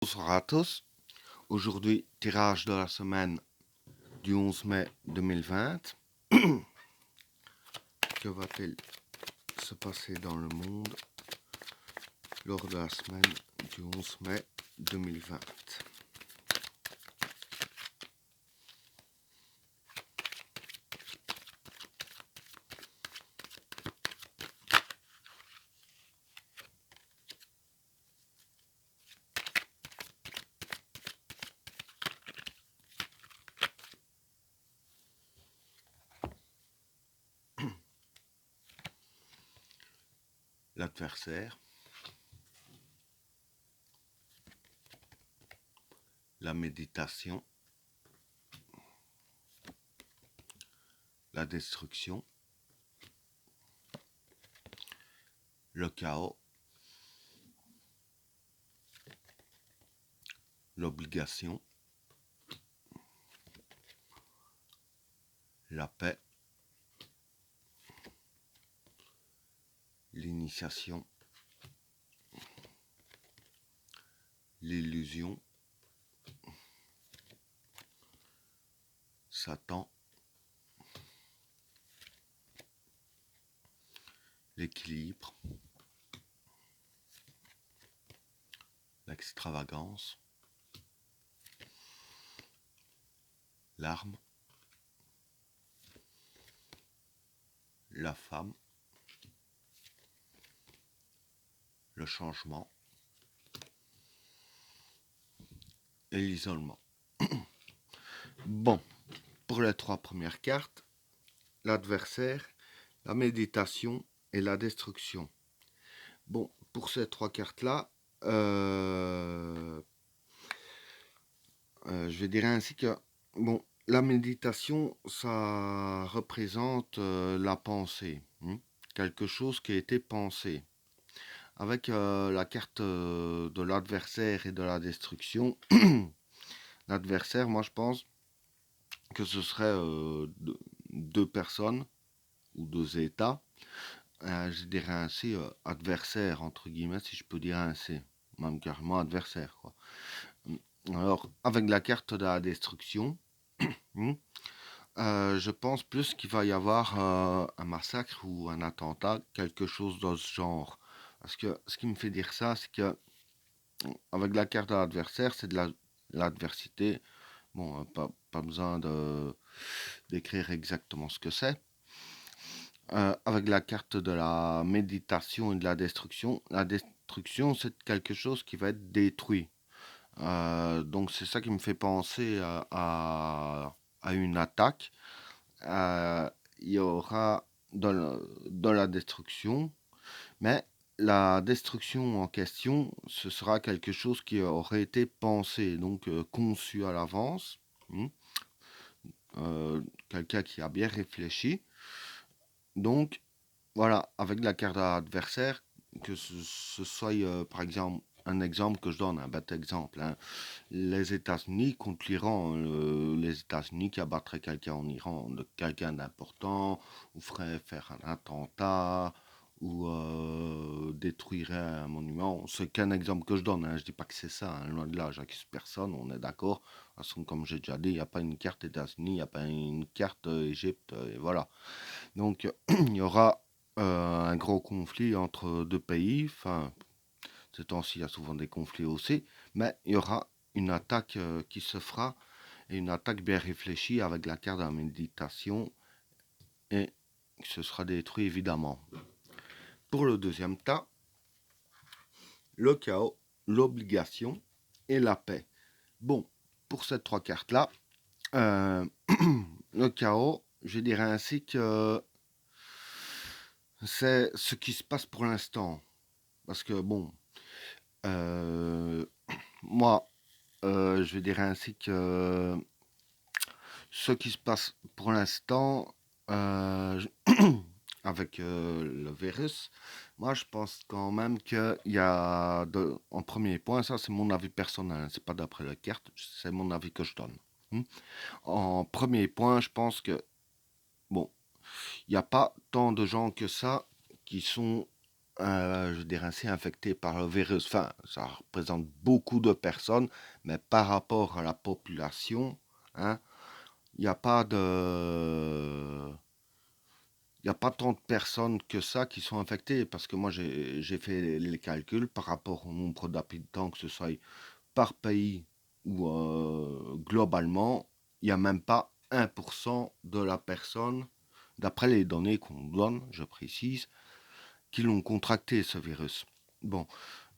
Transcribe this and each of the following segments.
Bonsoir à tous. Aujourd'hui, tirage de la semaine du 11 mai 2020. Que va-t-il se passer dans le monde lors de la semaine du 11 mai 2020? L'adversaire, la méditation, la destruction, le chaos, l'obligation, la paix, l'initiation, l'illusion, Satan, l'équilibre, l'extravagance, l'arme, la femme, le changement et l'isolement. Bon, pour les trois premières cartes, l'adversaire, la méditation et la destruction. Bon, pour ces trois cartes-là, je vais dire ainsi que, bon, la méditation, ça représente la pensée, quelque chose qui a été pensé. Avec la carte de l'adversaire et de la destruction, l'adversaire, moi je pense que ce serait deux personnes ou deux états, je dirais ainsi adversaire entre guillemets, si je peux dire ainsi, même carrément adversaire quoi. Alors avec la carte de la destruction, je pense plus qu'il va y avoir un massacre ou un attentat, quelque chose dans ce genre. Parce que ce qui me fait dire ça, c'est que avec la carte de l'adversaire, c'est de l'adversité. Bon, pas besoin d'écrire exactement ce que c'est. Avec la carte de la méditation et de la destruction c'est quelque chose qui va être détruit. Donc c'est ça qui me fait penser à une attaque. Il y aura dans la destruction, mais la destruction en question, ce sera quelque chose qui aurait été pensé, donc conçu à l'avance. Quelqu'un qui a bien réfléchi. Donc, voilà, avec la carte adversaire, que ce soit, par exemple, un exemple que je donne, un bête exemple, hein, les États-Unis contre l'Iran, les États-Unis qui abattraient quelqu'un en Iran, quelqu'un d'important, ou ferait faire un attentat, ou détruirait un monument. C'est qu'un exemple que je donne, hein, je dis pas que c'est ça, hein, loin de là, j'accuse personne, on est d'accord. De toute façon, comme j'ai déjà dit, il n'y a pas une carte États-Unis, il n'y a pas une carte Égypte, et voilà. Donc, il y aura un gros conflit entre deux pays. Enfin, ces temps-ci, il y a souvent des conflits aussi. Mais il y aura une attaque qui se fera. Et une attaque bien réfléchie avec la carte de la méditation. Et ce sera détruit évidemment. Pour le deuxième tas, le chaos, l'obligation et la paix. Bon, pour ces trois cartes-là, le chaos, je dirais ainsi que c'est ce qui se passe pour l'instant. Parce que bon, euh, moi, je vais dire ainsi que ce qui se passe pour l'instant avec le virus, moi je pense quand même qu'il y a, en premier point, ça c'est mon avis personnel, c'est pas d'après la carte, c'est mon avis que je donne. En premier point, je pense que, bon, il n'y a pas tant de gens que ça qui sont je dirais ainsi, infectés par le virus. Enfin, ça représente beaucoup de personnes, mais par rapport à la population, hein, il n'y a pas de... Il n'y a pas tant de personnes que ça qui sont infectées, parce que moi j'ai fait les calculs par rapport au nombre d'habitants, que ce soit par pays ou globalement, il n'y a même pas 1% de la personne, d'après les données qu'on donne, je précise, qui l'ont contracté ce virus. Bon,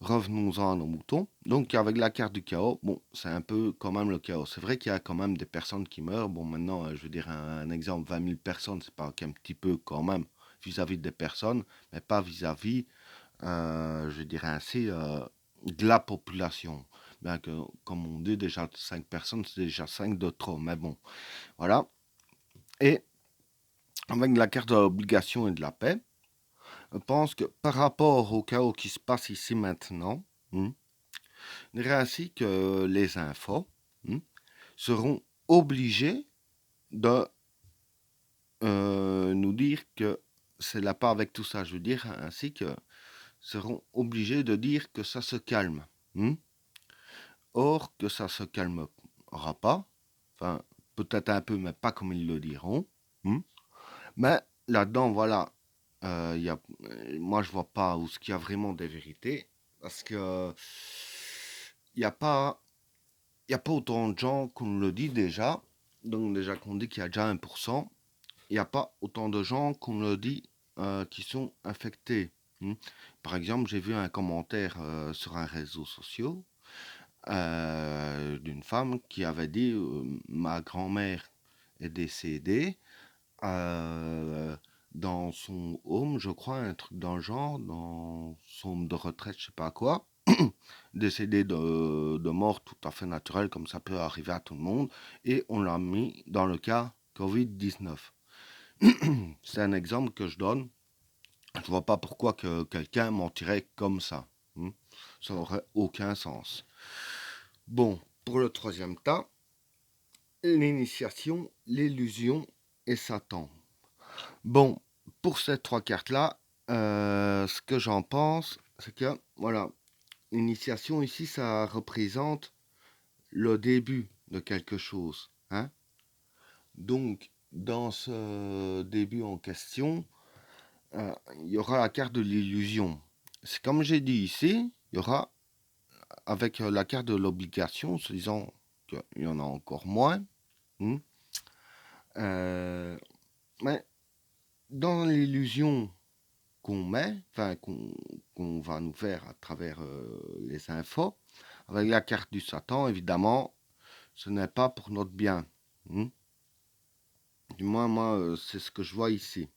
revenons-en à nos moutons. Donc avec la carte du chaos, bon, c'est un peu quand même le chaos. C'est vrai qu'il y a quand même des personnes qui meurent. Bon, maintenant, je veux dire un exemple, 20 000 personnes, c'est pas qu'un petit peu quand même vis-à-vis des personnes, mais pas vis-à-vis, je dirais ainsi, de la population. Bien que, comme on dit, déjà 5 personnes, c'est déjà 5 de trop. Mais bon, voilà. Et avec la carte de l'obligation et de la paix, je pense que par rapport au chaos qui se passe ici maintenant, il dirait ainsi que les infos hmm, seront obligés de nous dire que c'est là pas avec tout ça, je veux dire, ainsi que seront obligés de dire que ça se calme. Hmm. Or, que ça se calmera pas, enfin, peut-être un peu, mais pas comme ils le diront. Hmm. Mais là-dedans, voilà, moi je vois pas où ce qu'il y a vraiment des vérités, parce que il n'y a pas, il y a pas autant de gens qu'on le dit déjà, donc déjà qu'on dit qu'il y a déjà 1%, il n'y a pas autant de gens qu'on le dit qui sont infectés. Hmm. Par exemple, j'ai vu un commentaire sur un réseau social d'une femme qui avait dit ma grand-mère est décédée euh, dans son home, je crois, un truc dans le genre, dans son home de retraite, je sais pas quoi, décédée de mort tout à fait naturelle, comme ça peut arriver à tout le monde, et on l'a mis dans le cas Covid-19. C'est un exemple que je donne. Je vois pas pourquoi que quelqu'un mentirait comme ça. Hmm. Ça n'aurait aucun sens. Bon, pour le troisième tas, l'initiation, l'illusion et Satan. Bon, pour ces trois cartes-là, ce que j'en pense, c'est que, voilà, l'initiation ici, ça représente le début de quelque chose. Hein. Donc, dans ce début en question, il y aura la carte de l'illusion. C'est comme j'ai dit ici, il y aura, avec la carte de l'obligation, se disant qu'il y en a encore moins. Hmm. Mais dans l'illusion qu'on met, enfin qu'on va nous faire à travers les infos, avec la carte du Satan, évidemment, ce n'est pas pour notre bien. Hmm. Du moins, moi, c'est ce que je vois ici.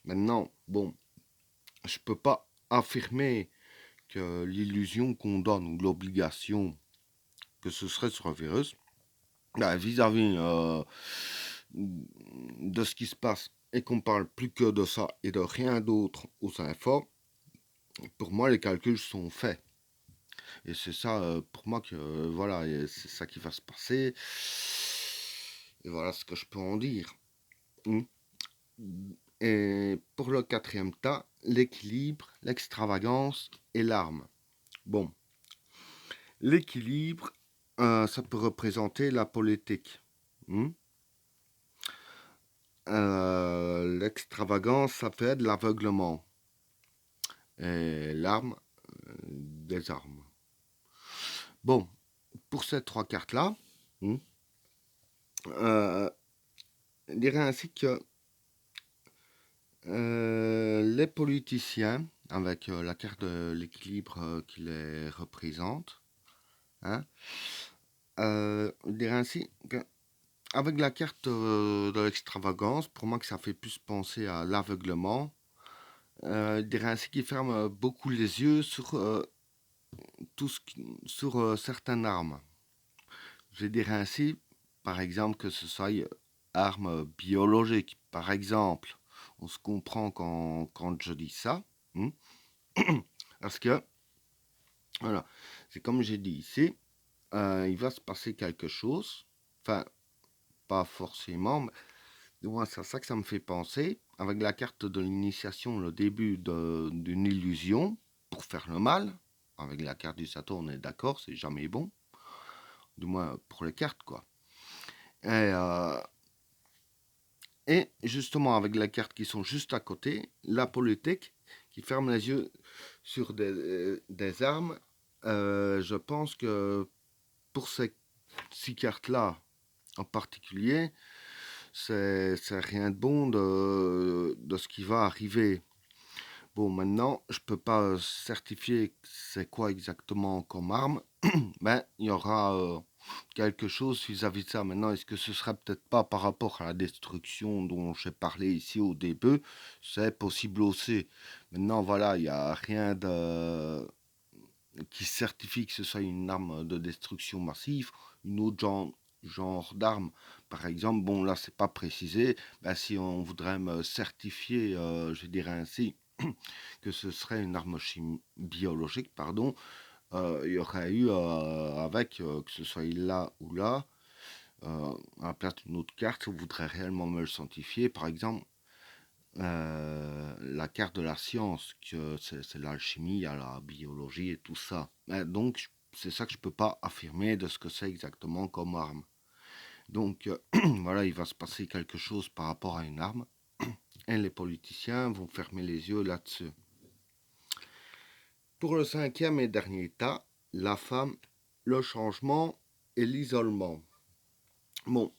Maintenant, bon, je peux pas affirmer que l'illusion qu'on donne ou l'obligation que ce serait sur un virus, bah, vis-à-vis de ce qui se passe et qu'on parle plus que de ça et de rien d'autre aux infos, pour moi, les calculs sont faits. Et c'est ça, pour moi, que voilà, c'est ça qui va se passer. Et voilà ce que je peux en dire. Mm. Et pour le quatrième tas, l'équilibre, l'extravagance et l'arme. Bon, l'équilibre, ça peut représenter la politique. Mm. L'extravagance, ça peut être l'aveuglement. Et l'arme, des armes. Bon, pour ces trois cartes-là, euh, je dirais ainsi que les politiciens, avec la carte de l'équilibre qui les représente, hein, je dirais ainsi que avec la carte de l'extravagance, pour moi que ça fait plus penser à l'aveuglement, je dirais ainsi qu'ils ferment beaucoup les yeux sur sur certaines armes. Je dirais ainsi, par exemple, que ce soit armes biologiques, par exemple. On se comprend quand je dis ça. Hmm. Parce que, voilà, c'est comme j'ai dit ici, il va se passer quelque chose. Enfin, pas forcément, mais Du moins, c'est à ça que ça me fait penser. Avec la carte de l'initiation, le début d'une illusion pour faire le mal. Avec la carte du Saturne, on est d'accord, c'est jamais bon. Du moins pour les cartes, quoi. Et justement, avec les cartes qui sont juste à côté, la politique qui ferme les yeux sur des armes, je pense que pour ces 6 cartes-là en particulier, c'est rien de bon de ce qui va arriver. Bon, maintenant, je peux pas certifier c'est quoi exactement comme arme, mais il y aura quelque chose vis-à-vis de ça. Maintenant, est-ce que ce serait peut-être pas par rapport à la destruction dont j'ai parlé ici au début? C'est possible aussi. Maintenant, voilà, il n'y a rien qui certifie que ce soit une arme de destruction massive, une autre genre d'arme. Par exemple, bon là c'est pas précisé, ben, si on voudrait me certifier, je dirais ainsi, que ce serait une arme biologique, pardon, il y aurait eu avec, que ce soit là ou là, à la place d'une autre carte, on voudrait réellement me le certifier, par exemple, la carte de la science, que c'est l'alchimie, il y a la biologie et tout ça. Donc, c'est ça que je peux pas affirmer de ce que c'est exactement comme arme. Donc, voilà, il va se passer quelque chose par rapport à une arme. Et les politiciens vont fermer les yeux là-dessus. Pour le 5e et dernier état, la femme, le changement et l'isolement. Bon,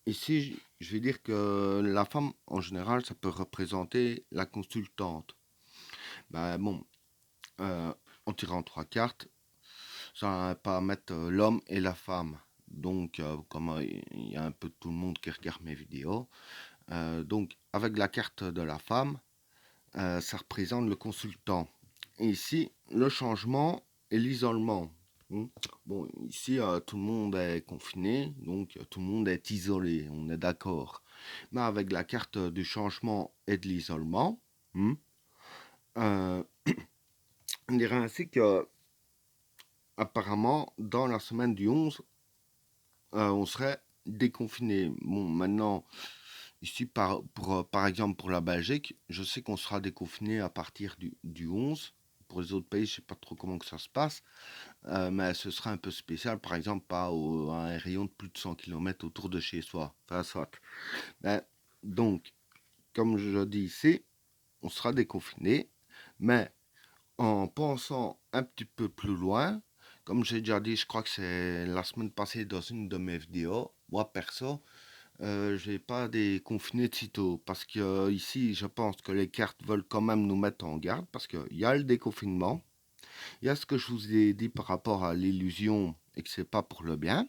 ici, je vais dire que la femme, en général, ça peut représenter la consultante. Ben bon, en tirant 3 cartes, ça va pas mettre l'homme et la femme. Donc, comme il y a un peu tout le monde qui regarde mes vidéos, donc avec la carte de la femme, ça représente le consultant. Et ici, le changement et l'isolement. Bon, ici, tout le monde est confiné, donc tout le monde est isolé, on est d'accord. Mais avec la carte du changement et de l'isolement, euh, on dirait ainsi que apparemment, dans la semaine du 11, on serait déconfiné. Bon, maintenant, ici, par exemple, pour la Belgique, je sais qu'on sera déconfiné à partir du 11. Pour les autres pays, je sais pas trop comment que ça se passe, mais ce sera un peu spécial, par exemple, pas à un rayon de plus de 100 km autour de chez soi. Enfin, soit. Ben, donc, comme je dis ici, on sera déconfiné, mais en pensant un petit peu plus loin, comme j'ai déjà dit, je crois que c'est la semaine passée dans une de mes vidéos, moi perso, je vais pas déconfiner de sitôt parce que ici, je pense que les cartes veulent quand même nous mettre en garde parce qu'il y a le déconfinement, il y a ce que je vous ai dit par rapport à l'illusion et que c'est pas pour le bien.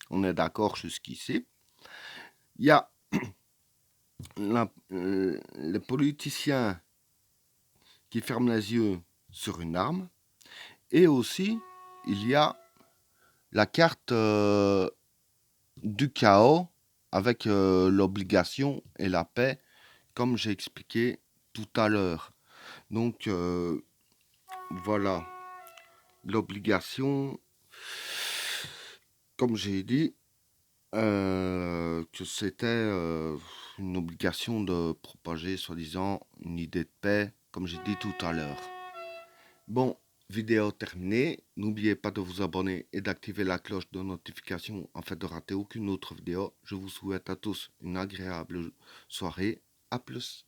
On est d'accord jusqu'ici. Il y a les politiciens qui ferment les yeux sur une arme et aussi il y a la carte du chaos avec l'obligation et la paix, comme j'ai expliqué tout à l'heure. Donc voilà, l'obligation, comme j'ai dit, que c'était une obligation de propager, soi-disant, une idée de paix, comme j'ai dit tout à l'heure. Bon, vidéo terminée. N'oubliez pas de vous abonner et d'activer la cloche de notification afin de rater aucune autre vidéo. Je vous souhaite à tous une agréable soirée. À plus.